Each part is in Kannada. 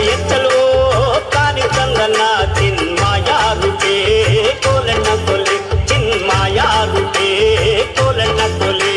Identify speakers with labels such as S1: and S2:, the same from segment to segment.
S1: ಎಚ್ಚಲು ತಾನಿ ಚಂದನ ಚಿನ್ಮಾಯ ರೂಪೇ ಕೋಲಣ್ಣ ಕೊಲೆ ಚಿನ್ಮಾಯ ರೂಪೇ ಕೋಲಣ್ಣ ಕೊಲೆ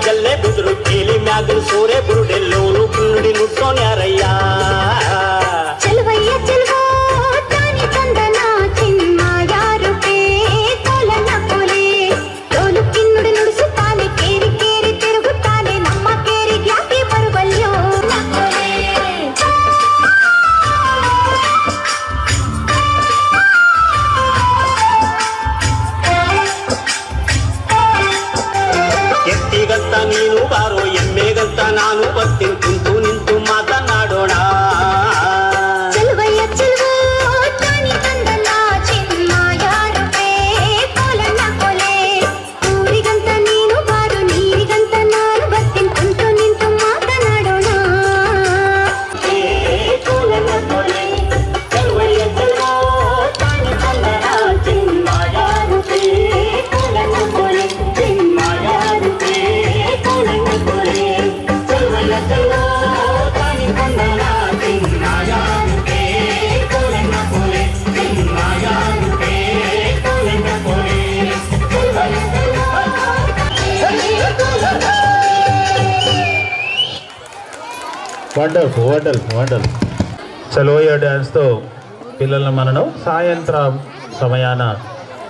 S1: ಜಲ್ಲೆ ಬಿದ್ರು ಕೀಲಿ ಮ್ಯಾಗಲ್ ಸೂರೆ ಬುರುಡೆಲ್ಲೋನು ಕುಂಡಿ ನುಡ್ಸೋನ್ ಯಾರಯ್ಯ
S2: ಚೆಲುವಯ್ಯ ಚೆಲುವೋ ತಾನಿ ಚಂದನ ಚಿನ್ಮಾಯ ರೂಪೇ ಕೋಲಣ್ಣ ಕೊಲೆ ತೋಲು ಕಿನ್ನುಡಿ ನುಡಿಸುತ್ತಾನೆ ಕೇರಿ ಕೇರಿ ತಿರುಗುತ್ತಾನೆ ನಮ್ಮ ಕೇರಿಗೆ ಯಾಕೆ ಬರುವಲ್ಯೋ
S1: ಎತ್ತಿಗಂತ ನೀನು ಬಾರೋ ಎಮ್ಮೆಗಂತ ನಾನು ಬರ್ತೀನಿ ಕುಂತು ನಿಂತು ಮಾತನಾಡೋಣ
S2: ಚೆಲುವಯ್ಯ ಚೆಲುವೋ ತಾನಿ ಚಂದನ ಚಿನ್ಮಾಯ ರೂಪೇ ಕೋಲಣ್ಣ ಕೊಲೆ ಊರಿಗಂತ ನೀನು ಬಾರು ನೀರಿಗಂತ ನಾನು ಬರ್ತೀನಿ ಕುಂತು ನಿಂತು ಮಾತನಾಡೋಣ
S1: ಕೋಲಣ್ಣ ಕೊಲೆ ಚೆಲುವಯ್ಯ ಚೆಲುವೋ ತಾನಿ ಚಂದನ ಚಿನ್ಮಾಯ ರೂಪೇ ಕೋಲಣ್ಣ ಕೊಲೆ ಚಿನ್ಮಾಯ ರೂಪೇ ಕೋಲಣ್ಣ ಕೊಲೆ ಚೆಲುವಯ್ಯ ಚೆಲುವೋ ತಾನಿ ಚಂದನ ಚಿನ್ಮಾಯ ರೂಪೇ ಕೋಲಣ್ಣ ಕೊಲೆ ಚಿನ್ಮಾಯ ರೂಪೇ ಕೋಲಣ್ಣ ಕೊಲೆ ಚೆಲುವಯ್ಯ
S3: వండర్ఫుల్ చలో ఈ డ్యాన్స్తో పిల్లలను మనం సాయంత్రం సమయాన